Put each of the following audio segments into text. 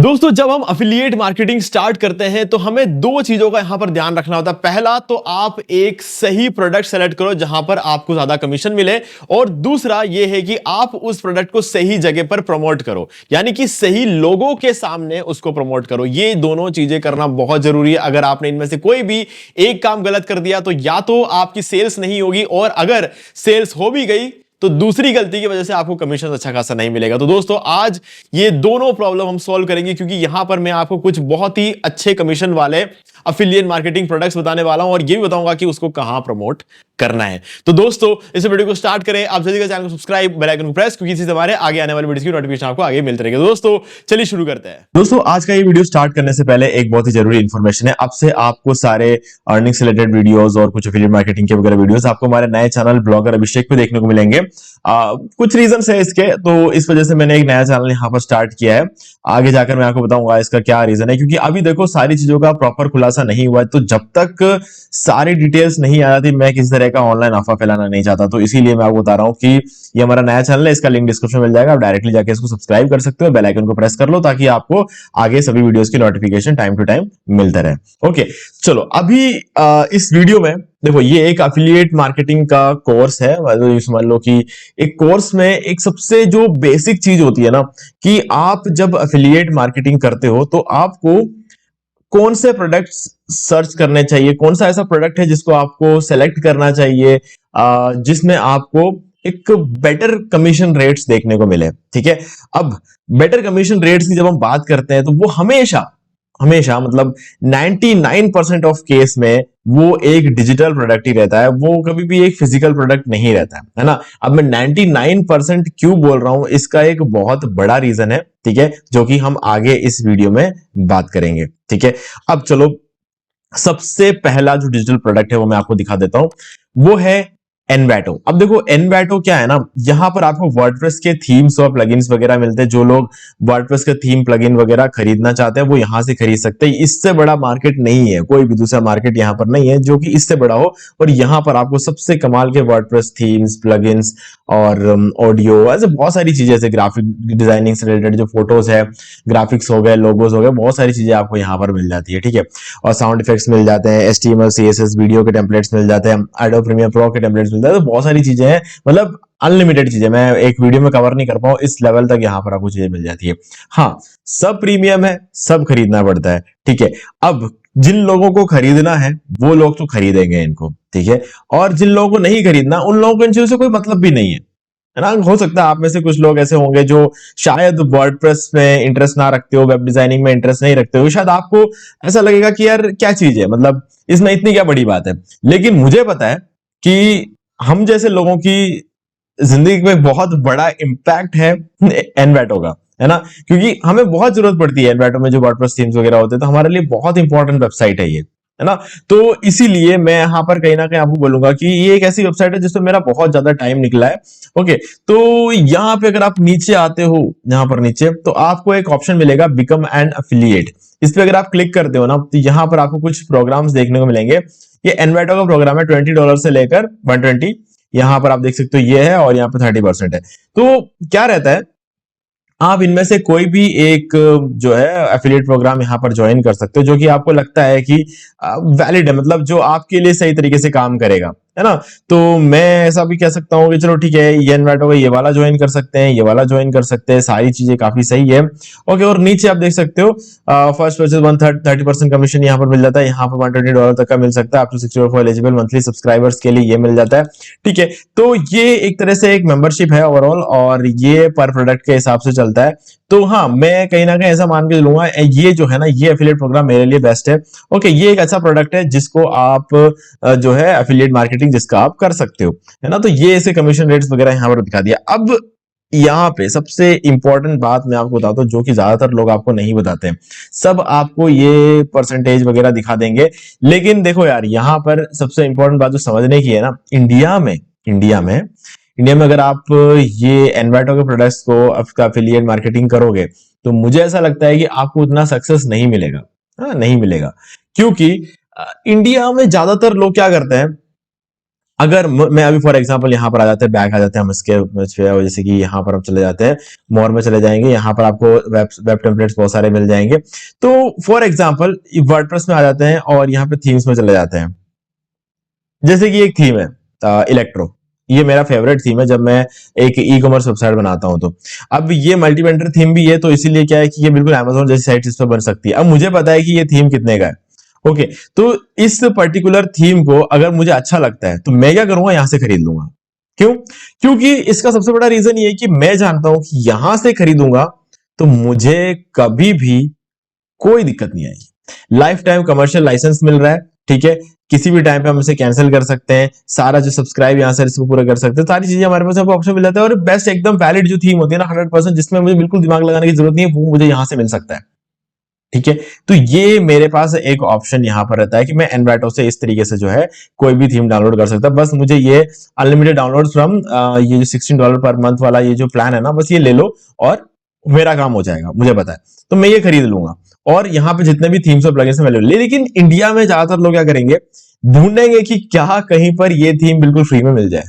दोस्तों जब हम अफिलिएट मार्केटिंग स्टार्ट करते हैं तो हमें दो चीजों का यहां पर ध्यान रखना होता है। पहला तो आप एक सही प्रोडक्ट सेलेक्ट करो जहां पर आपको ज्यादा कमीशन मिले, और दूसरा यह है कि आप उस प्रोडक्ट को सही जगह पर प्रमोट करो, यानी कि सही लोगों के सामने उसको प्रमोट करो। ये दोनों चीजें करना बहुत जरूरी है। अगर आपने इनमें से कोई भी एक काम गलत कर दिया तो या तो आपकी सेल्स नहीं होगी, और अगर सेल्स हो भी गई तो दूसरी गलती की वजह से आपको कमीशन अच्छा खासा नहीं मिलेगा। तो दोस्तों आज ये दोनों प्रॉब्लम हम सॉल्व करेंगे, क्योंकि यहां पर मैं आपको कुछ बहुत ही अच्छे कमीशन वाले अफिलिएट मार्केटिंग प्रोडक्ट्स बताने वाला हूं, और ये भी बताऊंगा कि उसको कहां प्रमोट करना है। तो दोस्तों इस वीडियो को स्टार्ट करें। आप जल्दी चैनल को सब्सक्राइब, बेल आइकन को प्रेस, क्योंकि इससे हमारे आगे आने वाली वीडियोस की नोटिफिकेशन आपको आगे मिलती रहेगी। दोस्तों चलिए शुरू करते हैं। दोस्तों आज का ये वीडियो स्टार्ट करने से पहले एक बहुत ही जरूरी इंफॉर्मेशन है। अब से आपको सारे अर्निंग से रिलेटेड वीडियोस और कुछ अफिलिएट मार्केटिंग के वगैरह वीडियोस आपको हमारे नए चैनल ब्लॉगर अभिषेक पे देखने को मिलेंगे। कुछ रीजन है इसके, तो इस वजह से मैंने एक नया चैनल यहाँ पर स्टार्ट किया है। आगे जाकर मैं आपको बताऊंगा इसका क्या रीजन है, क्योंकि अभी देखो सारी चीजों का प्रॉपर खुलासा नहीं हुआ है। तो जब तक सारी डिटेल्स नहीं आ जाती मैं किसी तरह का ऑनलाइन अफवाह फैलाना नहीं चाहता। तो इसीलिए मैं आपको बता रहा हूँ कि ये हमारा नया चैनल है, इसका लिंक डिस्क्रिप्शन में मिल जाएगा। आप डायरेक्टली जाके इसको सब्सक्राइब कर सकते हो, बेल आइकन को प्रेस कर लो ताकि आपको आगे सभी वीडियोस की नोटिफिकेशन टाइम टू टाइम मिलता रहे। ओके चलो अभी इस वीडियो में देखो ये एक अफिलिएट मार्केटिंग का कोर्स है। मान लो कि एक कोर्स में एक सबसे जो बेसिक चीज होती है ना, कि आप जब अफिलिएट मार्केटिंग करते हो तो आपको कौन से प्रोडक्ट्स सर्च करने चाहिए, कौन सा ऐसा प्रोडक्ट है जिसको आपको सेलेक्ट करना चाहिए जिसमें आपको एक बेटर कमीशन रेट्स देखने को मिले। ठीक है, अब बेटर कमीशन रेट्स की जब हम बात करते हैं तो वो हमेशा हमेशा मतलब 99% ऑफ केस में वो एक डिजिटल प्रोडक्ट ही रहता है, वो कभी भी एक फिजिकल प्रोडक्ट नहीं रहता है ना। अब मैं 99% क्यों बोल रहा हूं, इसका एक बहुत बड़ा रीजन है, ठीक है, जो कि हम आगे इस वीडियो में बात करेंगे। ठीक है, अब चलो सबसे पहला जो डिजिटल प्रोडक्ट है वो मैं आपको दिखा देता हूं, वो है एनवैटो। अब देखो एनवैटो क्या है ना, यहां पर आपको वर्डप्रेस के थीम्स और प्लगइन्स वगैरह मिलते हैं। जो लोग वर्डप्रेस के थीम प्लगइन वगैरह खरीदना चाहते हैं वो यहां से खरीद सकते हैं। इससे बड़ा मार्केट नहीं है, कोई भी दूसरा मार्केट यहां पर नहीं है जो कि इससे बड़ा हो। और यहां पर आपको सबसे कमाल के वर्डप्रेस थीम्स, प्लगइन्स और ऑडियो, ऐसे बहुत सारी चीजें, जैसे ग्राफिक डिजाइनिंग से रिलेटेड जो फोटोज है, ग्राफिक्स हो गए, लोगोज हो गए, बहुत सारी चीजें आपको यहाँ पर मिल जाती है। ठीक है, और साउंड इफेक्ट्स मिल जाते हैं, HTML CSS वीडियो के टेम्पलेट्स मिल जाते हैं, एडोब प्रीमियर प्रो के टेम्पलेट्स मिल जाते हैं। तो बहुत सारी चीजें हैं, मतलब अनलिमिटेड चीजें, मैं एक वीडियो में कवर नहीं कर पाऊं, इस लेवल तक यहाँ पर आपको चीजें मिल जाती है। हाँ, सब प्रीमियम है, सब खरीदना पड़ता है। ठीक है, अब जिन लोगों को खरीदना है वो लोग तो खरीदेंगे इनको, ठीक है, और जिन लोगों को नहीं खरीदना उन लोगों को इन चीजों से कोई मतलब भी नहीं है ना। हो सकता है आप में से कुछ लोग ऐसे होंगे जो शायद वर्डप्रेस में इंटरेस्ट ना रखते हो, वेब डिजाइनिंग में इंटरेस्ट नहीं रखते हो, शायद आपको ऐसा लगेगा कि यार क्या चीज है, मतलब इसमें इतनी क्या बड़ी बात है। लेकिन मुझे पता है कि हम जैसे लोगों की जिंदगी में बहुत बड़ा इंपैक्ट है एनवैटो का, है ना, क्योंकि हमें बहुत जरूरत पड़ती है एनवैटो में जो वर्डप्रेस थीम्स वगैरह होते हैं, तो हमारे लिए बहुत इंपॉर्टेंट वेबसाइट है ये, है ना। तो इसीलिए मैं यहाँ पर कहीं ना कहीं आपको बोलूंगा कि ये एक ऐसी वेबसाइट है जिसमें मेरा बहुत ज्यादा टाइम निकला है। ओके, तो यहाँ पे अगर आप नीचे आते हो, यहाँ पर नीचे तो आपको एक ऑप्शन मिलेगा बिकम एन एफिलिएट। इस पे अगर आप क्लिक करते हो ना तो यहाँ पर आपको कुछ प्रोग्राम्स देखने को मिलेंगे। ये एनवैटो का प्रोग्राम है, $20 से लेकर 120, यहाँ पर आप देख सकते हो ये है, और यहाँ पे 30% है। तो क्या रहता है, आप इनमें से कोई भी एक जो है एफिलिएट प्रोग्राम यहाँ पर ज्वाइन कर सकते हो, जो कि आपको लगता है कि वैलिड है, मतलब जो आपके लिए सही तरीके से काम करेगा, है ना। तो मैं ऐसा भी कह सकता हूँ कि चलो ठीक है, ये एनवैटो का ये वाला ज्वाइन कर सकते हैं, ये वाला ज्वाइन कर सकते हैं, सारी चीजें काफी सही है। ओके, और नीचे आप देख सकते हो फर्स्ट परचेज 30% कमीशन यहाँ पर मिल जाता है, यहाँ पर $120 तक का मिल सकता है, up to 64 eligible monthly subscribers के लिए ये मिल जाता है। ठीक है, तो ये एक तरह से एक मेंबरशिप है ओवरऑल, और ये पर प्रोडक्ट के हिसाब से चलता है। तो हाँ, मैं कहीं ना कहीं ऐसा मान के चलूंगा ये जो है ना, ये एफिलिएट प्रोग्राम मेरे लिए बेस्ट है। ओके, ये एक अच्छा प्रोडक्ट है जिसको आप जो है एफिलिएट मार्केटिंग जिसका आप कर सकते हो, है ना। तो ये ऐसे कमीशन रेट्स वगैरह यहाँ पर दिखा दिया। अब यहाँ पे सबसे इंपॉर्टेंट बात मैं आपको बताता हूँ, जो कि ज्यादातर लोग आपको नहीं बताते हैं। सब आपको ये परसेंटेज वगैरह दिखा देंगे, लेकिन देखो यार, यहाँ पर सबसे इंपॉर्टेंट बात जो समझने की है ना, इंडिया में अगर आप ये एनवैटो के प्रोडक्ट्स को आपका एफिलिएट मार्केटिंग करोगे तो मुझे ऐसा लगता है कि आपको उतना सक्सेस नहीं मिलेगा। नहीं मिलेगा, क्योंकि इंडिया में ज्यादातर लोग क्या करते हैं, अगर मैं अभी फॉर एग्जांपल यहाँ पर आ जाते हैं, बैक आ जाते हैं हम इसके, जैसे कि यहाँ पर हम चले जाते हैं, मोर में चले जाएंगे, यहाँ पर आपको वेब टेम्पलेट्स बहुत सारे मिल जाएंगे। तो फॉर एग्जांपल वर्डप्रेस में आ जाते हैं और यहाँ पे थीम्स में चले जाते हैं। जैसे कि एक थीम है इलेक्ट्रो, ये मेरा फेवरेट थीम है जब मैं एक ई कॉमर्स वेबसाइट बनाता हूं तो। अब ये मल्टी वेंडर थीम भी है, तो इसीलिए क्या है कि ये बिल्कुल अमेजोन जैसी साइट इस पर बन सकती है। अब मुझे पता है कि ये थीम कितने का है, ओके, तो इस पर्टिकुलर थीम को अगर मुझे अच्छा लगता है तो मैं क्या करूंगा, यहां से खरीद लूंगा। क्यों? क्योंकि इसका सबसे बड़ा रीजन ये है कि मैं जानता हूं कि यहां से खरीदूंगा तो मुझे कभी भी कोई दिक्कत नहीं आएगी। लाइफ टाइम कमर्शियल लाइसेंस मिल रहा है, ठीक है, किसी भी टाइम पे हम इसे कैंसिल कर सकते हैं, सारा जो सब्सक्राइब यहाँ से इसको पूरा कर सकते हैं, सारी चीजें हमारे पास ऑप्शन मिल जाता है। और बेस्ट एकदम वैलिड जो थीम होती है ना 100%, जिसमें मुझे बिल्कुल दिमाग लगाने की जरूरत नहीं है, वो मुझे यहाँ से मिल सकता है, ठीक है। तो ये मेरे पास एक ऑप्शन यहाँ पर रहता है कि मैं एनवाटो से इस तरीके से जो है कोई भी थीम डाउनलोड कर सकता है। बस मुझे ये अनलिमिटेड डाउनलोड फ्रॉम ये जो $16 पर मंथ वाला ये जो प्लान है ना, बस ये ले लो और मेरा काम हो जाएगा, मुझे पता है। तो मैं ये खरीद लूंगा और यहाँ पे जितने भी थीम्स और प्लगइन्स हैं लेकिन इंडिया में ज्यादातर लोग क्या करेंगे, ढूंढेंगे कि क्या कहीं पर ये थीम बिल्कुल फ्री में मिल जाए,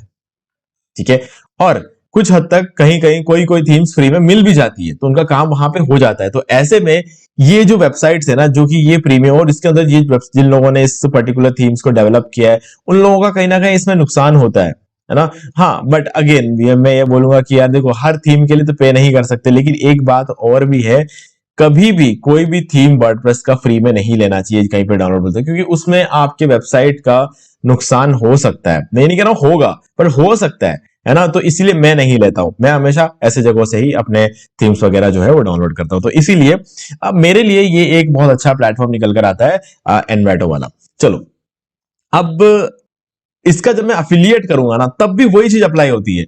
ठीक है। और कुछ हद तक कहीं कहीं कोई कोई थीम्स फ्री में मिल भी जाती है, तो उनका काम वहां पे हो जाता है। तो ऐसे में ये जो वेबसाइट्स है ना, जो कि ये प्रीमियम और इसके अंदर ये जिन लोगों ने इस पर्टिकुलर थीम्स को डेवलप किया है, उन लोगों का कहीं ना कहीं इसमें नुकसान होता है ना। हाँ, बट अगेन मैं ये बोलूंगा कि यार देखो, हर थीम के लिए तो पे नहीं कर सकते, लेकिन एक बात और भी है, कभी भी कोई भी थीम वर्डप्रेस का फ्री में नहीं लेना चाहिए कहीं पे डाउनलोड बोलते, क्योंकि उसमें आपके वेबसाइट का नुकसान हो सकता है। मैं नहीं कह रहा हूं होगा, पर हो सकता है ना। तो इसीलिए मैं नहीं लेता हूं, मैं हमेशा ऐसे जगहों से ही अपने थीम्स वगैरह जो है वो डाउनलोड करता हूं। तो इसीलिए अब मेरे लिए ये एक बहुत अच्छा प्लेटफॉर्म निकल कर आता है एनवेटो वाला। चलो, अब इसका जब मैं अफिलिएट करूंगा ना, तब भी वही चीज अप्लाई होती है।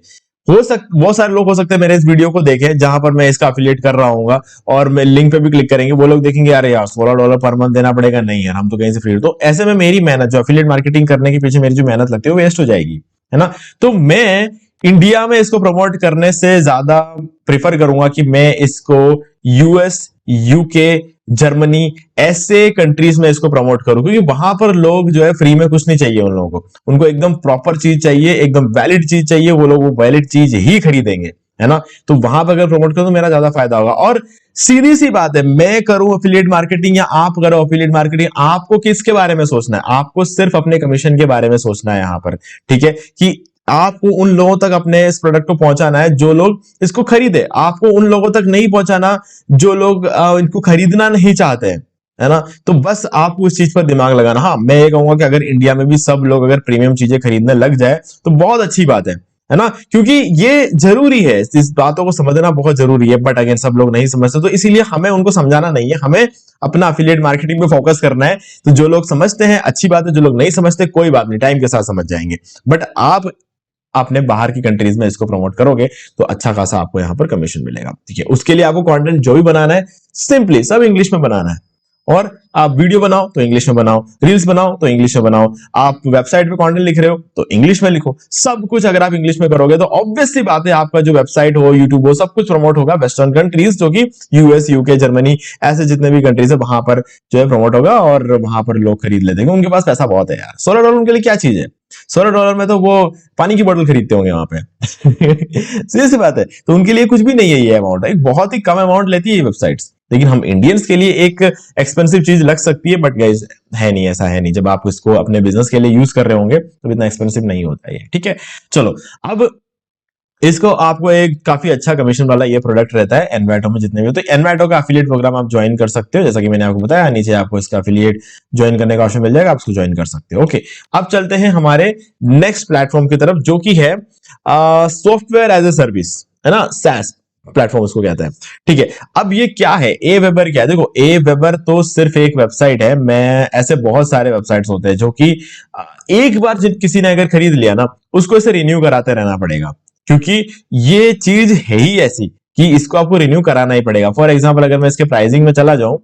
बहुत सारे लोग हो सकते हैं मेरे इस वीडियो को देखें जहां पर मैं इसका अफिलिएट कर रहा हूँ, और मैं लिंक पे भी क्लिक करेंगे, वो लोग देखेंगे यार $16 पर मंथ देना पड़ेगा, नहीं यार हम तो कहीं से फ्री। तो ऐसे में मेरी मेहनत, जो अफिलिएट मार्केटिंग करने के पीछे मेरी जो मेहनत लगती है वो वेस्ट हो जाएगी, है ना। तो मैं इंडिया में इसको प्रमोट करने से ज्यादा प्रिफर करूंगा कि मैं इसको यूएस, यूके, जर्मनी ऐसे कंट्रीज में इसको प्रमोट करूं, क्योंकि वहां पर लोग जो है फ्री में कुछ नहीं चाहिए उन लोगों को, उनको एकदम प्रॉपर चीज चाहिए, एकदम वैलिड चीज चाहिए, वो लोग वो वैलिड चीज ही खरीदेंगे, है ना। तो वहां पर अगर प्रमोट करूं तो मेरा ज्यादा फायदा होगा। और सीधी सी बात है, मैं करूं अफिलिएट मार्केटिंग या आप करो अफिलिएट मार्केटिंग, आपको किसके बारे में सोचना है? आपको सिर्फ अपने कमीशन के बारे में सोचना है यहाँ पर, ठीक है, कि आपको उन लोगों तक अपने इस प्रोडक्ट को पहुंचाना है जो लोग इसको खरीदे। आपको उन लोगों तक नहीं पहुंचाना जो लोग इनको खरीदना नहीं चाहते हैं, है ना। तो बस आपको इस चीज पर दिमाग लगाना। हाँ, मैं ये कहूंगा कि अगर इंडिया में भी सब लोग अगर प्रीमियम चीजें खरीदने लग जाए तो बहुत अच्छी बात है ना, क्योंकि ये जरूरी है, इस बातों को समझना बहुत जरूरी है। बट अगेन सब लोग नहीं समझते, तो इसीलिए हमें उनको समझाना नहीं है, हमें अपना अफिलिएट मार्केटिंग पे फोकस करना है। तो जो लोग समझते हैं अच्छी बात है, जो लोग नहीं समझते कोई बात नहीं, टाइम के साथ समझ जाएंगे। बट आप अपने बाहर की कंट्रीज में इसको प्रमोट करोगे तो अच्छा खासा आपको यहां पर कमीशन मिलेगा, ठीक है। उसके लिए आपको कंटेंट जो भी बनाना है सिंपली सब इंग्लिश में बनाना है, और आप वीडियो बनाओ तो इंग्लिश में बनाओ, रील्स बनाओ तो इंग्लिश में बनाओ, आप वेबसाइट पे कंटेंट लिख रहे हो तो इंग्लिश में लिखो। सब कुछ अगर आप इंग्लिश में करोगे तो ऑब्वियसली बात है आपका जो वेबसाइट हो, यूट्यूब हो, सब कुछ प्रमोट होगा वेस्टर्न कंट्रीज, जो कि यूएस, यूके, जर्मनी ऐसे जितने भी कंट्रीज है वहां पर जो है प्रमोट होगा, और वहां पर लोग खरीद लेते हैं, उनके पास पैसा बहुत है यार। $16 उनके लिए क्या चीज है? $16 में तो वो पानी की बोतल खरीदते होंगे वहां पे। सीधी सी बात है, तो उनके लिए कुछ भी नहीं है ये अमाउंट, एक बहुत ही कम अमाउंट लेती है ये वेबसाइट्स। लेकिन हम इंडियंस के लिए एक एक्सपेंसिव चीज लग सकती है, बट गाइस है नहीं, ऐसा है नहीं। जब आप इसको अपने बिजनेस के लिए यूज कर रहे होंगे तो इतना एक्सपेंसिव नहीं होता है, ठीक है। चलो, अब इसको आपको एक काफी अच्छा कमीशन वाला ये प्रोडक्ट रहता है एनवेटो में जितने भी, तो एनवेटो का एफिलिएट प्रोग्राम आप ज्वाइन कर सकते हो, जैसा कि मैंने आपको बताया, नीचे आपको इसका एफिलिएट ज्वाइन करने का ऑप्शन मिल जाएगा, आप इसको ज्वाइन कर सकते हो। ओके, अब चलते हैं हमारे नेक्स्ट प्लेटफॉर्म की तरफ, जो कि है सॉफ्टवेयर एज ए सर्विस, है ना, SaaS प्लेटफॉर्म उसको कहते हैं, ठीक है। अब ये क्या है, Aweber क्या है? देखो, Aweber तो सिर्फ एक वेबसाइट है, मैं ऐसे बहुत सारे वेबसाइट्स होते हैं जो कि एक बार जब किसी ने अगर खरीद लिया ना, उसको इसे रिन्यू कराते रहना पड़ेगा, क्योंकि ये चीज है ही ऐसी कि इसको आपको रिन्यू कराना ही पड़ेगा। फॉर एग्जांपल अगर मैं इसके प्राइसिंग में चला जाऊं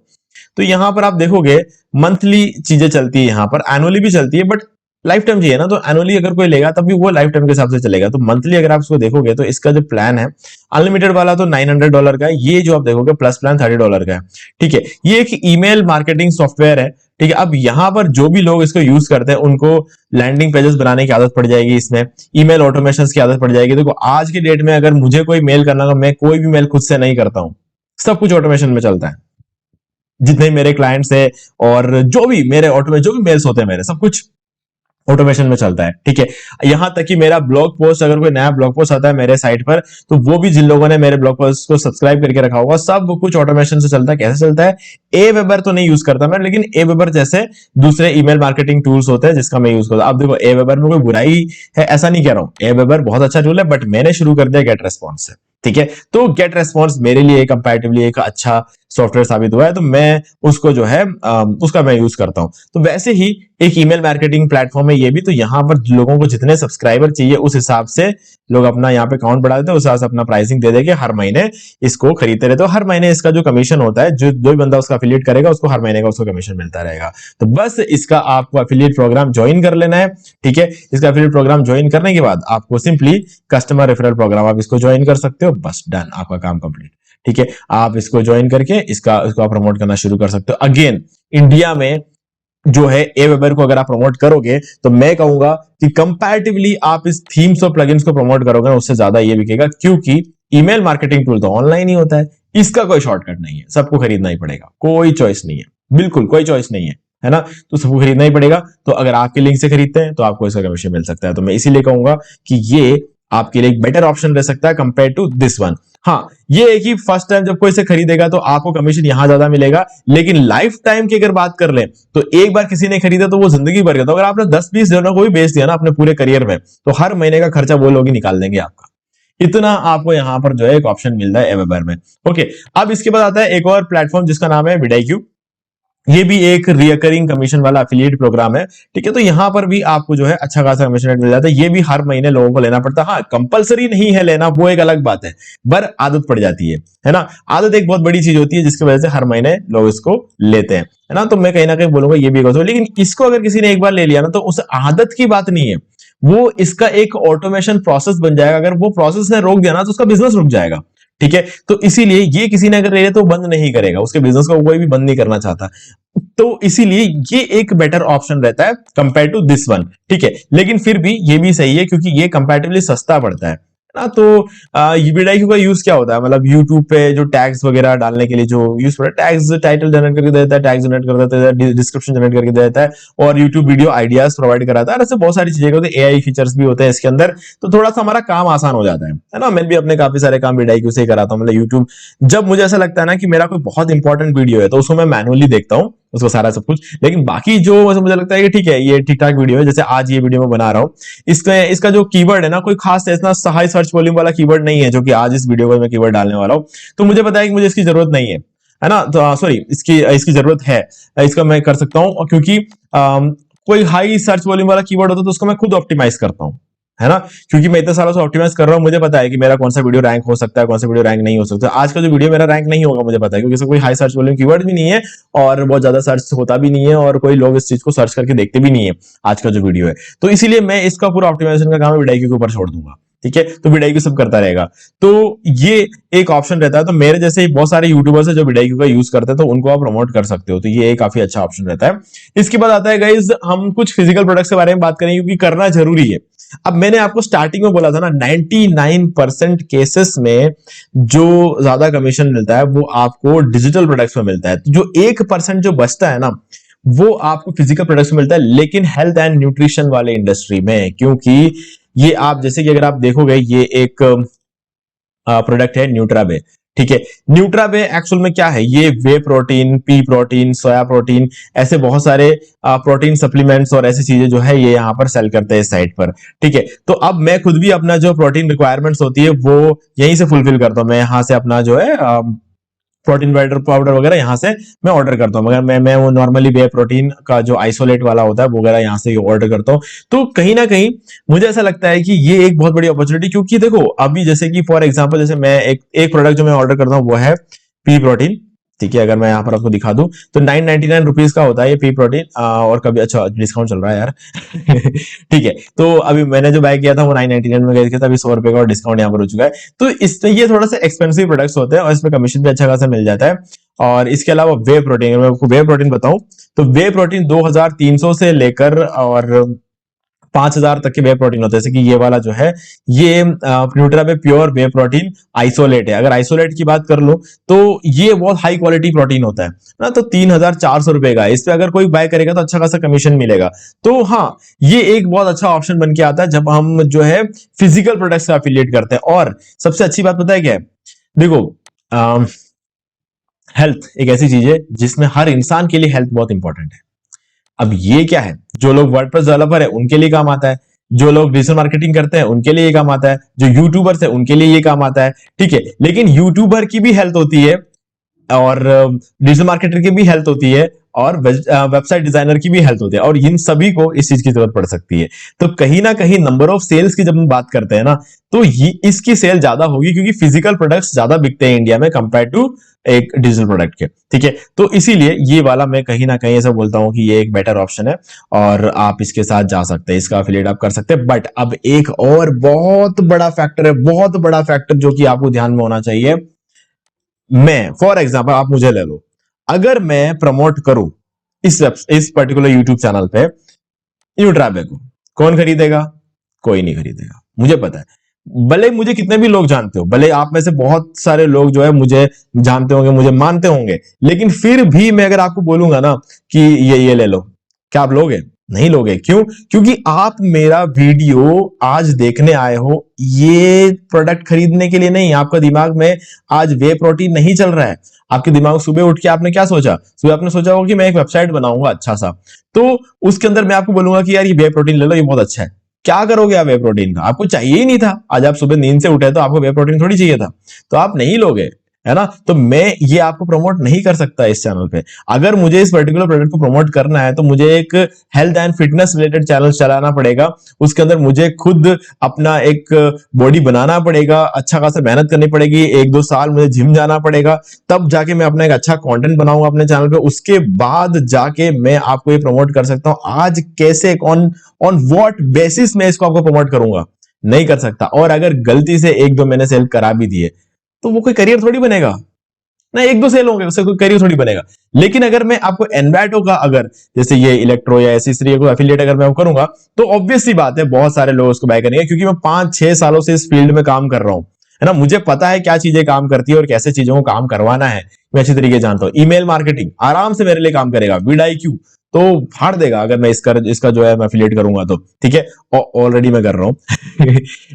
तो यहां पर आप देखोगे मंथली चीजें चलती है, यहां पर एनुअली भी चलती है, बट लाइफ टाइम चाहिए ना, तो एनुअली अगर कोई लेगा तब भी वो लाइफ टाइम के हिसाब से चलेगा। तो मंथली अगर आप इसको देखोगे तो इसका जो प्लान है अनलिमिटेड वाला तो $900 का है, ये जो आप देखोगे प्लस प्लान $30 का है। ठीक है, ये एक ईमेल मार्केटिंग सॉफ्टवेयर है। ठीक है, अब यहाँ पर जो भी लोग इसको यूज करते हैं उनको लैंडिंग पेजेस बनाने की आदत पड़ जाएगी, इसमें ईमेल ऑटोमेशन की आदत पड़ जाएगी। देखो आज के डेट में अगर मुझे कोई मेल करना हो, मैं कोई भी मेल खुद से नहीं करता हूं, सब कुछ ऑटोमेशन में चलता है। जितने मेरे क्लाइंट्स है और जो भी मेरे ऑटोमेशन जो भी मेल्स होते हैं मेरे, सब कुछ ऑटोमेशन में चलता है। ठीक है, यहां तक कि मेरा ब्लॉग पोस्ट, अगर कोई नया ब्लॉग पोस्ट आता है मेरे साइट पर, तो वो भी जिन लोगों ने मेरे ब्लॉग पोस्ट को सब्सक्राइब करके रखा होगा, सब कुछ ऑटोमेशन से चलता है। कैसे चलता है? Aweber तो नहीं यूज करता मैं, लेकिन Aweber जैसे दूसरे ईमेल मार्केटिंग टूल्स होते हैं जिसका मैं यूज करता हूं। अब देखो Aweber में कोई बुराई है ऐसा नहीं कह रहा हूं, Aweber बहुत अच्छा टूल है, बट मैंने शुरू कर दिया गेट रेस्पॉन्स से। ठीक है, तो गेट रेस्पॉन्स मेरे लिए कंपैरेटिवली एक अच्छा सॉफ्टवेयर साबित हुआ है, तो मैं उसको जो है उसका मैं यूज करता हूं। तो वैसे ही एक ईमेल मार्केटिंग प्लेटफॉर्म है ये भी, तो यहाँ पर लोगों को जितने सब्सक्राइबर चाहिए उस हिसाब से लोग अपना यहाँ पे अकाउंट बढ़ा देते हैं, उस हिसाब से अपना प्राइसिंग दे देके हर महीने इसको खरीदते रहते हो। हर महीने इसका जो कमीशन होता है, जो भी बंदा उसका एफिलिएट करेगा उसको हर महीने का उसको कमीशन मिलता रहेगा। तो बस इसका आपको एफिलिएट प्रोग्राम ज्वाइन कर लेना है। ठीक है, इसका एफिलिएट प्रोग्राम ज्वाइन करने के बाद आपको सिंपली कस्टमर रेफरल प्रोग्राम आप इसको ज्वाइन कर सकते हो, बस डन, आपका काम कंप्लीट। ठीक है, आप इसको ज्वाइन करके इसको आप प्रमोट करना शुरू कर सकते हो। अगेन इंडिया में जो है Aweber को अगर आप प्रमोट करोगे तो मैं कहूंगा कि कंपैरेटिवली आप इस थीम्स और प्लगइन्स को प्रमोट करोगे ना, उससे ज्यादा ये बिकेगा, क्योंकि ईमेल मार्केटिंग टूल तो ऑनलाइन ही होता है, इसका कोई शॉर्टकट नहीं है, सबको खरीदना ही पड़ेगा, कोई चॉइस नहीं है, बिल्कुल कोई चॉइस नहीं है ना, तो सबको खरीदना ही पड़ेगा। तो अगर आपके लिंक से खरीदते हैं तो आपको इसका कमीशन मिल सकता है। तो मैं इसीलिए कहूंगा कि ये आपके लिए एक बेटर ऑप्शन रह सकता है कंपेयर टू दिस वन। हाँ, ये है कि फर्स्ट टाइम जब कोई इसे खरीदेगा तो आपको कमीशन यहां ज्यादा मिलेगा, लेकिन लाइफ टाइम की अगर बात कर लें तो एक बार किसी ने खरीदा तो वो जिंदगी भर का, तो अगर आपने 10-20 जनों को भी बेच दिया ना अपने पूरे करियर में, तो हर महीने का खर्चा वो लोग ही निकाल देंगे आपका। इतना आपको यहां पर जो है एक ऑप्शन मिल रहा है Aweber में। ओके, अब इसके बाद आता है एक और प्लेटफॉर्म जिसका नाम है vidIQ। ये भी एक रिकरिंग कमीशन वाला एफिलिएट प्रोग्राम है। ठीक है, तो यहां पर भी आपको जो है अच्छा खासा कमीशन रेट मिल जाता है। ये भी हर महीने लोगों को लेना पड़ता है। हाँ, कंपलसरी नहीं है लेना, वो एक अलग बात है, पर आदत पड़ जाती है ना। आदत एक बहुत बड़ी चीज होती है जिसकी वजह से हर महीने लोग इसको लेते हैं, है ना। तो मैं कहीं ना कहीं बोलूंगा ये भी एक, लेकिन इसको अगर किसी ने एक बार ले लिया ना तो उस आदत की बात नहीं है, वो इसका एक ऑटोमेशन प्रोसेस बन जाएगा। अगर वो प्रोसेस ने रोक दिया ना तो उसका बिजनेस रुक जाएगा। ठीक है, तो इसीलिए ये किसी ने अगर ले लिया तो बंद नहीं करेगा, उसके बिजनेस को कोई भी बंद नहीं करना चाहता। तो इसीलिए ये एक बेटर ऑप्शन रहता है कंपेयर टू दिस वन। ठीक है, लेकिन फिर भी ये भी सही है क्योंकि ये कंपैरेटिवली सस्ता पड़ता है ना। तो vidIQ का यूज क्या होता है, मतलब YouTube पे जो टैग्स वगैरह डालने के लिए जो यूज होता है, टैग्स टाइटल जनरेट करके देता है, टैग्स जनरेट कर देता है, डिस्क्रिप्शन जनरेट करके देता है, और YouTube वीडियो आइडियाज प्रोवाइड कराता है। ऐसे बहुत सारी चीजें होती है, AI फीचर्स भी होते हैं इसके अंदर, तो थोड़ा सा हमारा काम आसान हो जाता है ना। मैं भी अपने काफी सारे काम vidIQ से ही कराता हूँ। मतलब YouTube, जब मुझे ऐसा लगता है ना कि मेरा कोई बहुत इंपॉर्टेंट वीडियो है तो उसको मैं मैनुअली देखता हूँ, उसको सारा सब कुछ, लेकिन बाकी जो मुझे लगता है कि ठीक है ये ठीक ठाक वीडियो है, जैसे आज ये वीडियो मैं बना रहा हूँ, इसका जो कीवर्ड है ना, कोई खास इतना हाई सर्च वॉल्यूम वाला कीवर्ड नहीं है जो कि आज इस वीडियो को मैं कीवर्ड डालने वाला हूँ। तो मुझे पता है कि मुझे इसकी जरूरत नहीं है ना, तो सॉरी, इसकी जरूरत है, इसका मैं कर सकता हूँ, क्योंकि कोई हाई सर्च वॉल्यूम वाला कीवर्ड होता है तो उसको मैं खुद ऑप्टिमाइज करता हूँ, है ना, क्योंकि मैं इतने सालों से ऑप्टिमाइज कर रहा हूं, मुझे पता है कि मेरा कौन सा वीडियो रैंक हो सकता है, कौन सा वीडियो रैंक नहीं हो सकता। आज का जो वीडियो मेरा रैंक नहीं होगा मुझे पता है, क्योंकि इसमें कोई हाई सर्च वॉल्यूम कीवर्ड भी नहीं है और बहुत ज्यादा सर्च होता भी नहीं है और कोई लोग इस चीज को सर्च करके देखते भी नहीं है आज का जो वीडियो है। तो इसीलिए मैं इसका पूरा ऑप्टिमाइजेशन का काम vidIQ के ऊपर छोड़ दूंगा। ठीक है, तो vidIQ सब करता रहेगा, तो ये एक ऑप्शन रहता है। तो मेरे जैसे ही बहुत सारे यूट्यूबर्स है जो vidIQ का यूज करते हैं, तो उनको आप प्रमोट कर सकते हो, तो ये काफी अच्छा ऑप्शन रहता है। इसके बाद आता है गाइज, हम कुछ फिजिकल प्रोडक्ट्स के बारे में बात करेंगे क्योंकि करना जरूरी है। अब मैंने आपको स्टार्टिंग में बोला था ना, 99% केसेस में जो ज्यादा कमीशन मिलता है वो आपको डिजिटल प्रोडक्ट्स में मिलता है। तो जो 1% जो बचता है ना, वो आपको फिजिकल प्रोडक्ट्स में मिलता है, लेकिन हेल्थ एंड न्यूट्रिशन वाले इंडस्ट्री में, क्योंकि ये आप जैसे कि अगर आप देखोगे ये एक प्रोडक्ट है न्यूट्राबे। ठीक है, न्यूट्राबे एक्चुअल में क्या है, ये whey protein, pea protein, soya protein, ऐसे बहुत सारे प्रोटीन सप्लीमेंट्स और ऐसी चीजें जो है ये यहाँ पर सेल करते हैं इस साइट पर। ठीक है, तो अब मैं खुद भी अपना जो प्रोटीन रिक्वायरमेंट्स होती है वो यहीं से फुलफिल करता हूँ। मैं यहाँ से अपना जो है प्रोटीन पाउडर वगैरह यहाँ से मैं ऑर्डर करता हूँ, मगर मैं वो नॉर्मली वे प्रोटीन का जो आइसोलेट वाला होता है वो वगैरह यहाँ से ऑर्डर करता हूँ। तो कहीं ना कहीं मुझे ऐसा लगता है कि ये एक बहुत बड़ी अपॉर्चुनिटी, क्योंकि देखो अभी जैसे कि फॉर एग्जांपल जैसे मैं एक प्रोडक्ट जो मैं ऑर्डर करता हूँ वो है पी प्रोटीन। ठीक है, अगर मैं यहाँ पर आपको दिखा दूं तो 999 रुपीज का होता है ये पी प्रोटीन, और कभी अच्छा डिस्काउंट चल रहा है यार ठीक है, तो अभी मैंने जो बाय किया था वो 999 में गया था, अभी 100 रुपए का डिस्काउंट यहाँ पर हो चुका है। तो इसमें ये थोड़ा सा एक्सपेंसिव प्रोडक्ट्स होते हैं और इसमें कमीशन भी अच्छा खासा मिल जाता है। और इसके अलावा वे प्रोटीन, मैं आपको वे प्रोटीन बताऊं तो वे प्रोटीन 2300 से लेकर और 5000 तक के वे प्रोटीन होते हैं। जैसे कि ये वाला जो है ये न्यूट्रा पे प्योर वे प्रोटीन आइसोलेट है। अगर आइसोलेट की बात कर लो तो ये बहुत हाई क्वालिटी प्रोटीन होता है ना, तो 3400 रुपए का। इस पे अगर कोई बाय करेगा तो अच्छा खासा कमीशन मिलेगा। तो हाँ, ये एक बहुत अच्छा ऑप्शन बन के आता है जब हम जो है फिजिकल प्रोडक्ट्स का एफिलिएट करते हैं। और सबसे अच्छी बात पता है क्या है, देखो हेल्थ एक ऐसी चीज है जिसमें हर इंसान के लिए हेल्थ बहुत इंपॉर्टेंट है। अब ये क्या है, जो लोग वर्डप्रेस डेवलपर है उनके लिए काम आता है, जो लोग डिजिटल मार्केटिंग करते हैं उनके लिए ये काम आता है, जो यूट्यूबर्स है उनके लिए ये काम आता है, ठीक है। लेकिन यूट्यूबर की भी हेल्थ होती है और डिजिटल मार्केटर की भी हेल्थ होती है और वेबसाइट डिजाइनर की भी हेल्थ होती है, और इन सभी को इस चीज की जरूरत पड़ सकती है। तो कहीं ना कहीं नंबर ऑफ सेल्स की जब हम बात करते हैं ना, तो इसकी सेल ज्यादा होगी क्योंकि फिजिकल प्रोडक्ट्स ज्यादा बिकते हैं इंडिया में कंपेयर टू एक डिजिटल प्रोडक्ट के, ठीक है। तो इसीलिए ये वाला मैं कहीं ना कहीं ऐसा बोलता हूं कि ये एक बेटर ऑप्शन है और आप इसके साथ जा सकते हैं, इसका एफिलिएट आप कर सकते हैं। बट अब एक और बहुत बड़ा फैक्टर है, बहुत बड़ा फैक्टर जो कि आपको ध्यान में होना चाहिए। मैं फॉर एग्जांपल आप मुझे ले लो, अगर मैं प्रमोट करूं इस पर्टिकुलर यूट्यूब चैनल पे न्यूट्राबे को, कौन खरीदेगा? कोई नहीं खरीदेगा, मुझे पता है। भले मुझे कितने भी लोग जानते हो, भले आप में से बहुत सारे लोग जो है मुझे जानते होंगे, मुझे मानते होंगे, लेकिन फिर भी मैं अगर आपको बोलूंगा ना कि ये ले लो, क्या आप लोगे? नहीं लोगे। क्यों? क्योंकि आप मेरा वीडियो आज देखने आए हो ये प्रोडक्ट खरीदने के लिए नहीं। आपका दिमाग में आज वे प्रोटीन नहीं चल रहा है। आपके दिमाग सुबह उठ के आपने क्या सोचा? सुबह आपने सोचा होगा कि मैं एक वेबसाइट बनाऊंगा अच्छा सा, तो उसके अंदर मैं आपको बोलूंगा कि यार ये वे प्रोटीन ले लो, ये बहुत अच्छा है। क्या करोगे आप वे प्रोटीन का? आपको चाहिए ही नहीं था। आज आप सुबह नींद से उठे तो आपको वे प्रोटीन थोड़ी चाहिए था, तो आप नहीं लोगे, है ना। तो मैं ये आपको प्रमोट नहीं कर सकता इस चैनल पे। अगर मुझे इस पर्टिकुलर प्रोडक्ट को प्रमोट करना है तो मुझे एक health and fitness related channel चलाना पड़ेगा। उसके अंदर मुझे खुद अपना एक बॉडी बनाना पड़ेगा, अच्छा खासा मेहनत करनी पड़ेगी, 1-2 साल मुझे जिम जाना पड़ेगा, तब जाके मैं अपना एक अच्छा कंटेंट बनाऊंगा अपने चैनल पे। उसके बाद जाके मैं आपको ये प्रमोट कर सकता हूं। आज कैसे, ऑन व्हाट बेसिस में इसको आपको प्रमोट करूंगा? नहीं कर सकता। और अगर गलती से 1-2 मैंने सेल करा भी दिए तो वो कोई करियर थोड़ी बनेगा ना, 1-2 सेल होंगे उससे कोई करियर थोड़ी बनेगा। लेकिन अगर मैं आपको एनवैटो का, अगर जैसे ये इलेक्ट्रो या एसेसरी को एफिलिएट अगर मैं करूंगा तो ऑब्वियस सी बात है बहुत सारे लोग उसको बाय करेंगे, क्योंकि मैं 5-6 सालों से इस फील्ड में काम कर रहा हूं, है ना। मुझे पता है क्या चीजें काम करती है और कैसे चीजों को काम करवाना है, मैं अच्छी तरीके जानता हूं। ईमेल मार्केटिंग आराम से मेरे लिए काम करेगा, VidIQ तो फाड़ देगा अगर मैं इसका जो है मैं एफिलिएट करूंगा तो, ठीक है। ऑलरेडी मैं कर रहा हूं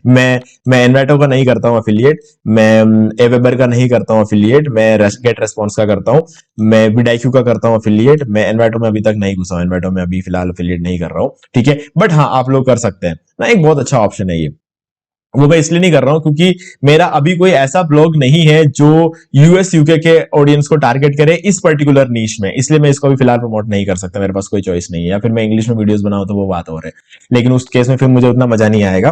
मैं एनवैटो का नहीं करता हूं एफिलिएट, मैं एवेबर का नहीं करता हूं एफिलिएट, मैं गेट रेस्पॉन्स का करता हूं, मैं VidIQ का करता हूं एफिलिएट। मैं एनवैटो में अभी तक नहीं घुसा हूं, एनवैटो में अभी फिलहाल एफिलिएट नहीं कर रहा हूं, ठीक है। बट हाँ, आप लोग कर सकते हैं ना, एक बहुत अच्छा ऑप्शन है ये। वो मैं इसलिए नहीं कर रहा हूं क्योंकि मेरा अभी कोई ऐसा ब्लॉग नहीं है जो यूएस यूके के ऑडियंस को टारगेट करे इस पर्टिकुलर नीश में, इसलिए मैं इसको भी फिलहाल प्रमोट नहीं कर सकता। मेरे पास कोई चॉइस नहीं है, या फिर मैं इंग्लिश में वीडियोस बनाऊं तो वो बात और है, लेकिन उस केस में फिर मुझे उतना मजा नहीं आएगा।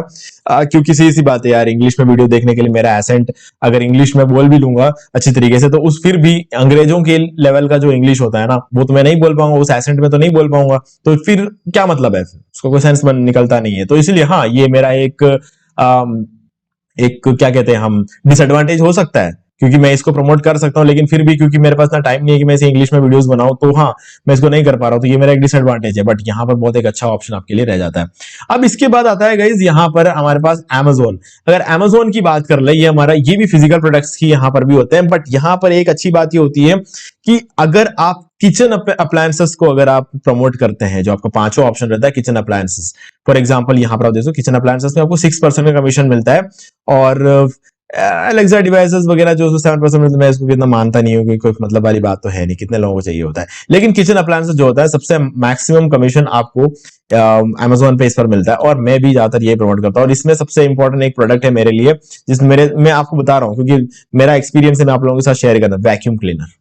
क्योंकि सीधी सी बात है यार, इंग्लिश में वीडियो देखने के लिए मेरा एसेंट, अगर इंग्लिश में बोल भी लूंगा अच्छी तरीके से तो उस फिर भी अंग्रेजों के लेवल का जो इंग्लिश होता है ना, वो तो मैं नहीं बोल पाऊंगा, उस एसेंट में तो नहीं बोल पाऊंगा, तो फिर क्या मतलब है, उसको कोई सेंस निकलता नहीं है। तो इसलिए हाँ, ये मेरा एक क्या कहते हैं हम, डिसएडवांटेज हो सकता है, क्योंकि मैं इसको प्रमोट कर सकता हूं लेकिन फिर भी क्योंकि मेरे पास ना टाइम नहीं है कि मैं इसे इंग्लिश में वीडियोस बनाऊं, तो हाँ मैं इसको नहीं कर पा रहा हूं, तो ये मेरा एक डिसएडवांटेज है। बट यहाँ पर बहुत एक अच्छा ऑप्शन आपके लिए रह जाता है। अब इसके बाद आता है गाइज यहाँ पर हमारे पास Amazon। अगर Amazon की बात कर ले, ये भी फिजिकल प्रोडक्ट्स ही यहाँ पर भी होते हैं, बट यहाँ पर एक अच्छी बात ये होती है कि अगर आप किचन अप्लायंसेस को अगर आप प्रमोट करते हैं, जो आपका 5वां ऑप्शन रहता है किचन अप्लायंसेस, फॉर एग्जांपल यहाँ पर आप देखो किचन अप्लायंसेस में आपको 6% का कमीशन मिलता है, और Alexa डिवाइसेस वगैरह जो 7% मिलता है, मैं इसको कितना मानता नहीं हूँ, क्योंकि कोई मतलब वाली बात तो है नहीं, कितने लोगों को चाहिए होता है। लेकिन किचन अप्लायंसेस जो होता है सबसे मैक्सिमम कमीशन आपको Amazon पे इस पर मिलता है, और मैं भी ज्यादातर ये प्रमोट करता हूँ। और इसमें सबसे इंपॉर्टेंट एक प्रोडक्ट है मेरे लिए, मैं आपको बता रहा हूँ क्योंकि मेरा एक्सपीरियंस है, मैं आप लोगों के साथ शेयर करना, वैक्यूम क्लीनर।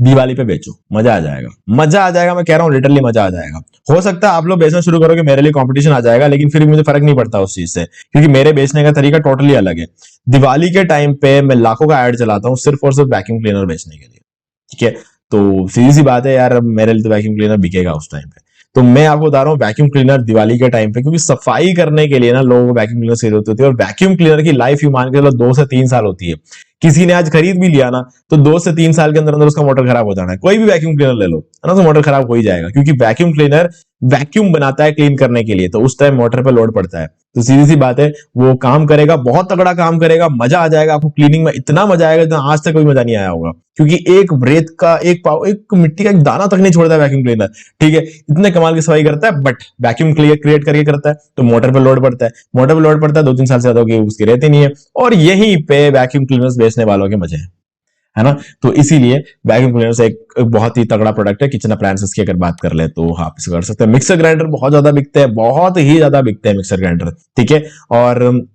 दिवाली पे बेचो, मजा आ जाएगा, मजा आ जाएगा, मैं कह रहा हूँ लिटरली मजा आ जाएगा। हो सकता है आप लोग बेचना शुरू करोगे, मेरे लिए कंपटीशन आ जाएगा, लेकिन फिर भी मुझे फर्क नहीं पड़ता उस चीज से, क्योंकि मेरे बेचने का तरीका टोटली अलग है। दिवाली के टाइम पे मैं लाखों का ऐड चलाता हूँ सिर्फ और सिर्फ वैक्यूम क्लीनर बेचने के लिए, ठीक है। तो सीधी सी बात है यार, मेरे लिए तो वैक्यूम क्लीनर बिकेगा उस टाइम पे। तो मैं आपको बता रहा हूँ वैक्यूम क्लीनर दिवाली के टाइम पे, क्योंकि सफाई करने के लिए ना लोगों को वैक्यूम क्लीनर चाहिए होती है, और वैक्यूम क्लीनर की लाइफ यू मान के चलो 2 से 3 साल होती है। किसी ने आज खरीद भी लिया ना, तो 2 से 3 साल के अंदर अंदर उसका मोटर खराब हो जाना है। कोई भी वैक्यूम क्लीनर ले लो, है ना, तो मोटर खराब हो ही जाएगा, क्योंकि वैक्यूम क्लीनर वैक्यूम बनाता है क्लीन करने के लिए, तो उस टाइम मोटर पे लोड पड़ता है। तो सीधी सी बात है, वो काम करेगा, बहुत तगड़ा काम करेगा, मजा आ जाएगा आपको क्लीनिंग में, इतना मजा आएगा जितना आज तक कोई मजा नहीं आया होगा, क्योंकि एक रेत का एक मिट्टी का एक दाना तक नहीं छोड़ता है वैक्यूम क्लीनर, ठीक है। इतने कमाल की सफाई करता है, बट वैक्यूम क्रिएट करके करता है, तो मोटर पे लोड पड़ता है, मोटर पे लोड पड़ता है, 2-3 साल से ज्यादा होगी उसकी रहती नहीं है, और यहीं पे वैक्यूम क्लीनर्स बेचने वालों के मजे हैं, है ना। तो इसीलिए वैक्यूम क्लीनर्स एक बहुत ही तगड़ा प्रोडक्ट है। किचन अप्लायंसेस की अगर बात कर ले तो आप इसे कर सकते हैं। मिक्सर ग्राइंडर बहुत ज्यादा बिकते हैं, बहुत ही ज्यादा बिकते हैं मिक्सर ग्राइंडर, ठीक है। और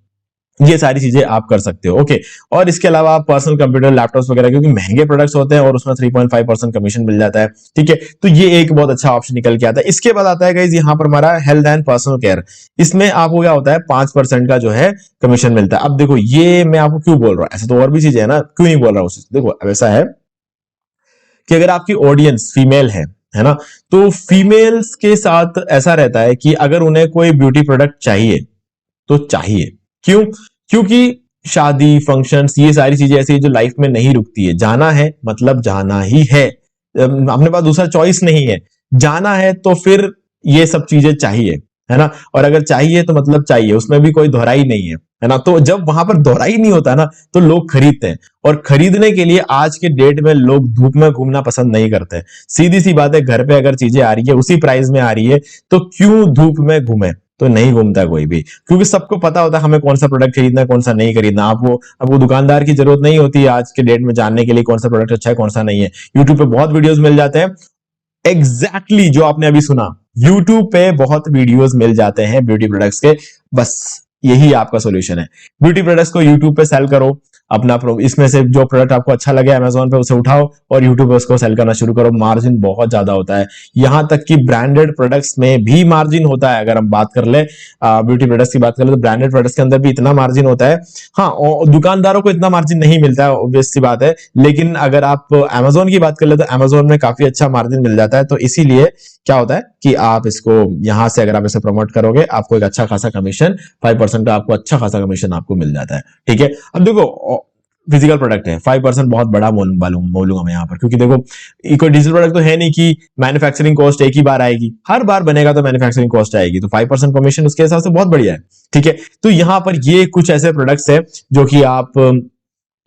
ये सारी चीजें आप कर सकते हो, ओके। और इसके अलावा आप पर्सनल कंप्यूटर, लैपटॉप्स वगैरह, क्योंकि महंगे प्रोडक्ट्स होते हैं और उसमें 3.5% कमीशन मिल जाता है, ठीक है। तो ये एक बहुत अच्छा ऑप्शन निकल के आता है। इसके बाद आता है गाइस यहाँ पर हमारा हेल्थ एंड पर्सनल केयर। इसमें आपको क्या होता है, 5% का जो है कमीशन मिलता है। अब देखो ये मैं आपको क्यों बोल रहा हूँ, ऐसा तो और भी चीजें है ना, क्यों नहीं बोल रहा हूँ। देखो अब ऐसा है कि अगर आपकी ऑडियंस फीमेल है ना, तो फीमेल्स के साथ ऐसा रहता है कि अगर उन्हें कोई ब्यूटी प्रोडक्ट चाहिए तो चाहिए, क्यों? क्योंकि शादी, फंक्शंस, ये सारी चीजें ऐसी जो लाइफ में नहीं रुकती है। जाना है मतलब जाना ही है, अपने पास दूसरा चॉइस नहीं है। जाना है तो फिर ये सब चीजें चाहिए, है ना। और अगर चाहिए तो मतलब चाहिए, उसमें भी कोई दोहराई नहीं है ना। तो जब वहां पर दोहराई नहीं होता ना, तो लोग खरीदते हैं, और खरीदने के लिए आज के डेट में लोग धूप में घूमना पसंद नहीं करते। सीधी सी बात है, घर पे अगर चीजें आ रही है, उसी प्राइस में आ रही है, तो क्यों धूप में घूमे? तो नहीं घूमता कोई भी, क्योंकि सबको पता होता है हमें कौन सा प्रोडक्ट खरीदना है, कौन सा नहीं खरीदना। आपको दुकानदार की जरूरत नहीं होती है आज के डेट में जानने के लिए कौन सा प्रोडक्ट अच्छा है, कौन सा नहीं है। यूट्यूब पे बहुत वीडियोस मिल जाते हैं, एग्जैक्टली जो आपने अभी सुना, यूट्यूब पे बहुत वीडियोस मिल जाते हैं ब्यूटी प्रोडक्ट्स के। बस यही आपका सॉल्यूशन है, ब्यूटी प्रोडक्ट्स को यूट्यूब पे सेल करो अपना इसमें से जो प्रोडक्ट आपको अच्छा लगे अमेजोन पे उसे उठाओ और यूट्यूब पे उसको सेल करना शुरू करो। मार्जिन बहुत ज्यादा होता है, यहां तक कि ब्रांडेड प्रोडक्ट्स में भी मार्जिन होता है। अगर हम बात कर ले ब्यूटी प्रोडक्ट्स की बात कर ले, तो ब्रांडेड प्रोडक्ट्स के अंदर भी इतना मार्जिन होता है। हाँ, और दुकानदारों को इतना मार्जिन नहीं मिलता है, ऑब्वियस सी बात है, लेकिन अगर आप अमेजोन की बात कर ले तो अमेजोन में काफी अच्छा मार्जिन मिल जाता है। तो इसीलिए क्या होता है कि आप इसको यहां से अगर आप इसे प्रमोट करोगे, आपको एक अच्छा खासा कमीशन, 5% का आपको अच्छा खासा कमीशन आपको मिल जाता है, ठीक है। अब देखो फिजिकल प्रोडक्ट है, 5% बहुत बड़ा बोलूंगा मैं यहाँ पर, क्योंकि देखो कोई डिजिटल प्रोडक्ट तो है नहीं कि मैन्युफैक्चरिंग कॉस्ट एक ही बार आएगी, हर बार बनेगा तो मैन्युफैक्चरिंग कॉस्ट आएगी, तो 5% कमीशन उसके हिसाब से बहुत बढ़िया है, ठीक है। तो यहाँ पर ये कुछ ऐसे प्रोडक्ट्स है जो कि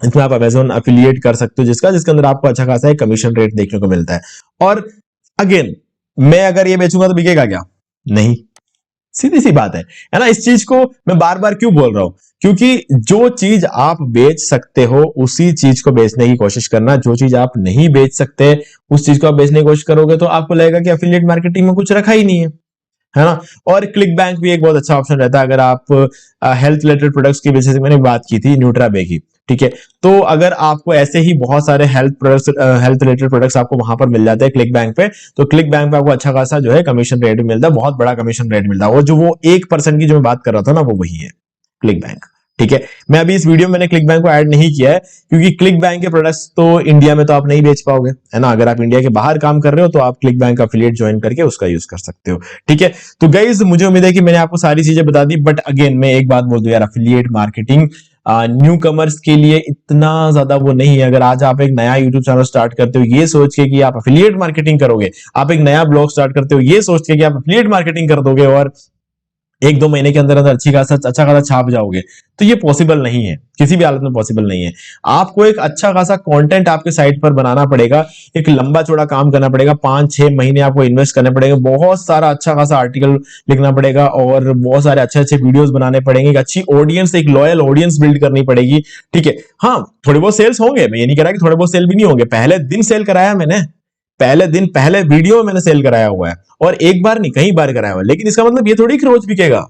इसमें आप अमेजोन अफिलिएट कर सकते हो, जिसके अंदर आपको अच्छा खासा एक कमीशन रेट देखने को मिलता है। और अगेन, मैं अगर ये बेचूंगा तो बिकेगा क्या? नहीं, सीधी सी बात है ना। इस चीज को मैं बार बार क्यों बोल रहा हूं, क्योंकि जो चीज आप बेच सकते हो उसी चीज को बेचने की कोशिश करना। जो चीज आप नहीं बेच सकते उस चीज को आप बेचने की कोशिश करोगे तो आपको लगेगा कि एफिलिएट मार्केटिंग में कुछ रखा ही नहीं है ना। और क्लिक बैंक भी एक बहुत अच्छा ऑप्शन रहता है अगर आप हेल्थ रिलेटेड प्रोडक्ट्स की वजह से, मैंने बात की थी न्यूट्राबे की, ठीक है। तो अगर आपको ऐसे ही बहुत सारे हेल्थ रिलेटेड प्रोडक्ट्स आपको वहां पर मिल जाते हैं क्लिक बैंक पे, तो क्लिक बैंक पे आपको अच्छा खासा जो है कमीशन रेट मिलता है, बहुत बड़ा कमीशन रेट मिलता है। और जो वो 1% की जो मैं बात कर रहा था ना, वो वही है क्लिक बैंक, ठीक है। मैं अभी इस वीडियो में मैंने क्लिक बैंक को ऐड नहीं किया है, क्योंकि क्लिक बैंक के प्रोडक्ट्स तो इंडिया में तो आप नहीं बेच पाओगे, है ना। अगर आप इंडिया के बाहर काम कर रहे हो तो आप क्लिक बैंक का एफिलिएट ज्वाइन करके उसका यूज कर सकते हो, ठीक है। तो गाइस, मुझे उम्मीद है कि मैंने आपको सारी चीजें बता दी, बट अगेन मैं एक बात बोल दूं यार, एफिलिएट मार्केटिंग न्यू कमर्स के लिए इतना ज्यादा वो नहीं है। अगर आज आप एक नया यूट्यूब चैनल स्टार्ट करते हो ये सोच के कि आप एफिलिएट मार्केटिंग करोगे, आप एक नया ब्लॉग स्टार्ट करते हो ये सोच के कि आप एफिलिएट मार्केटिंग कर दोगे और 1-2 महीने के अंदर अंदर अच्छा खासा छाप जाओगे, तो ये पॉसिबल नहीं है, किसी भी हालत में पॉसिबल नहीं है। आपको एक अच्छा खासा कंटेंट आपके साइट पर बनाना पड़ेगा, एक लंबा चौड़ा काम करना पड़ेगा, 5-6 महीने आपको इन्वेस्ट करने पड़ेगा, बहुत सारा अच्छा खासा आर्टिकल लिखना पड़ेगा और बहुत सारे अच्छे अच्छे वीडियोस बनाने पड़ेंगे, एक अच्छी ऑडियंस, एक लॉयल ऑडियंस बिल्ड करनी पड़ेगी, ठीक है। हाँ, थोड़े बहुत सेल्स होंगे, मैं ये नहीं कह रहा कि थोड़े बहुत सेल भी नहीं होंगे। पहले दिन सेल कराया मैंने, पहले वीडियो में मैंने सेल कराया हुआ है, और एक बार नहीं कई बार कराया हुआ है, लेकिन इसका मतलब ये थोड़ी कि रोज बिकेगा।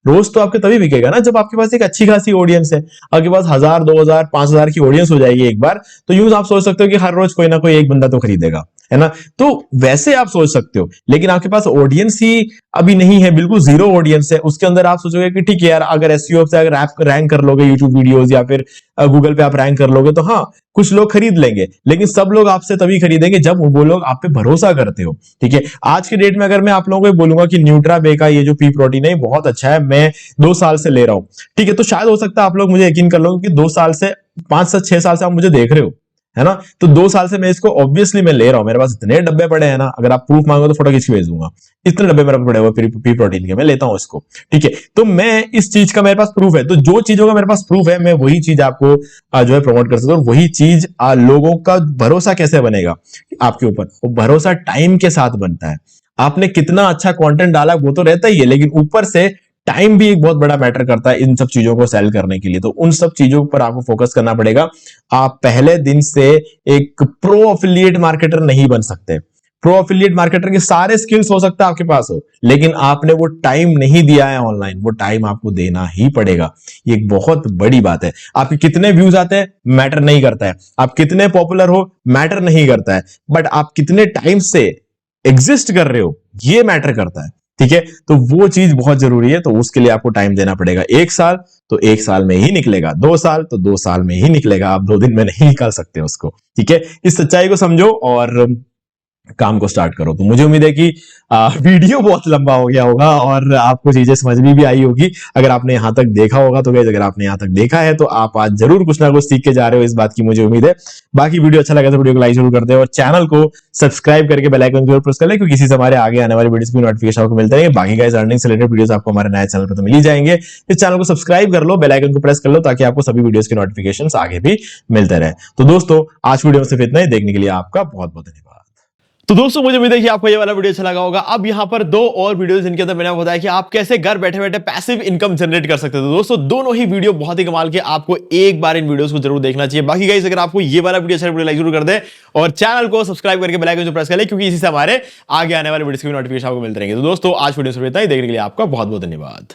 रोज तो आपके तभी बिकेगा ना जब आपके पास एक अच्छी खासी ऑडियंस है। आपके पास 1000, 2000, 5000 की ऑडियंस हो जाएगी एक बार, तो यूं आप सोच सकते हो कि हर रोज कोई ना कोई एक बंदा तो खरीदेगा, है ना। तो वैसे आप सोच सकते हो, लेकिन आपके पास ऑडियंस ही अभी नहीं है, बिल्कुल जीरो ऑडियंस है। उसके अंदर आप सोचोगे कि ठीक है यार, अगर एसईओ से अगर आप रैंक कर लोगे यूट्यूब वीडियोस या फिर गूगल पे आप रैंक कर लोगे, तो हाँ कुछ लोग खरीद लेंगे, लेकिन सब लोग आपसे तभी खरीदेंगे जब वो लोग आप पे भरोसा करते हो। ठीक है, आज के डेट में अगर मैं आप लोगों को बोलूंगा कि न्यूट्राबे का ये जो पी प्रोटीन है बहुत अच्छा है, मैं 2 साल से ले रहा हूं, ठीक है, तो शायद हो सकता है आप लोग मुझे यकीन कर लो कि 2 साल से 5 से 6 साल से आप मुझे देख रहे हो, है ना। तो 2 साल से मैं इसको ऑब्वियसली मैं ले रहा हूं, मेरे पास इतने डब्बे पड़े हैं ना, अगर आप प्रूफ मांगो तो फोटो खींच के भेज दूंगा। इतने डब्बे मेरे पास पड़े हुए पी प्रोटीन के, मैं लेता हूं इसको। ठीक है, तो मैं इस चीज का मेरे पास प्रूफ है, तो जो चीजों का मेरे पास प्रूफ है मैं वही चीज आपको जो है प्रमोट कर सकता हूं। वही चीज लोगों का भरोसा कैसे बनेगा आपके ऊपर, वो भरोसा टाइम के साथ बनता है। आपने कितना अच्छा कंटेंट डाला वो तो रहता ही है, लेकिन ऊपर से टाइम भी एक बहुत बड़ा मैटर करता है इन सब चीजों को सेल करने के लिए। तो उन सब चीजों पर आपको फोकस करना पड़ेगा। आप पहले दिन से एक प्रो एफिलिएट मार्केटर नहीं बन सकते। प्रो एफिलिएट मार्केटर के सारे स्किल्स हो सकता है आपके पास हो, लेकिन आपने वो टाइम नहीं दिया है ऑनलाइन, वो टाइम आपको देना ही पड़ेगा। ये एक बहुत बड़ी बात है। आपके कितने व्यूज आते हैं मैटर नहीं करता है, आप कितने पॉपुलर हो मैटर नहीं करता है, बट आप कितने टाइम से एग्जिस्ट कर रहे हो ये मैटर करता है। ठीक है, तो वो चीज बहुत जरूरी है, तो उसके लिए आपको टाइम देना पड़ेगा। 1 साल तो 1 साल में ही निकलेगा, 2 साल तो 2 साल में ही निकलेगा, आप 2 दिन में नहीं निकाल सकते उसको। ठीक है, इस सच्चाई को समझो और काम को स्टार्ट करो। तो मुझे उम्मीद है कि वीडियो बहुत लंबा हो गया होगा और आपको चीजें समझ में भी आई होगी। अगर आपने यहां तक देखा होगा तो गाइस, अगर आपने यहां तक देखा है तो आप आज जरूर कुछ ना कुछ सीख के जा रहे हो, इस बात की मुझे उम्मीद है। बाकी वीडियो अच्छा लगा तो वीडियो को लाइक जरूर कर दे और चैनल को सब्सक्राइब करके बेल आइकन जरूर प्रेस कर ले, क्योंकि इसी से हमारे आगे आने वाली वीडियोस की नोटिफिकेशन आपको मिलते रहेंगे। बाकी गाइस, अर्निंग से रिलेटेड वीडियोस आपको हमारे नए चैनल पर तो मिल ही जाएंगे। इस चैनल को सब्सक्राइब कर लो, बेल आइकन को प्रेस कर लो, ताकि आपको सभी वीडियोस के नोटिफिकेशंस आगे भी मिलते रहे। तो दोस्तों, आज वीडियो में सिर्फ इतना ही। देखने के लिए आपका बहुत बहुत धन्यवाद। तो दोस्तों, मुझे उम्मीद है कि आपको ये वाला वीडियो अच्छा लगा होगा। अब यहाँ पर 2 और वीडियोस जिनके अंदर मैंने बताया कि आप कैसे घर बैठे बैठे पैसिव इनकम जनरेट कर सकते हो। तो दोस्तों, दोनों ही वीडियो बहुत ही कमाल के, आपको एक बार इन वीडियोस को जरूर देखना चाहिए। बाकी गाइस, अगर आपको ये वाला वीडियो अच्छा लगा, लाइक जरूर कर दे और चैनल को सब्सक्राइब करके बेल आइकन जो प्रेस कर ले, क्योंकि इसी से हमारे आगे आने वाले वीडियोस की नोटिफिकेशन आपको मिलते रहेंगे। तो दोस्तों, आज वीडियो से इतना ही। देखने के लिए आपका बहुत बहुत धन्यवाद।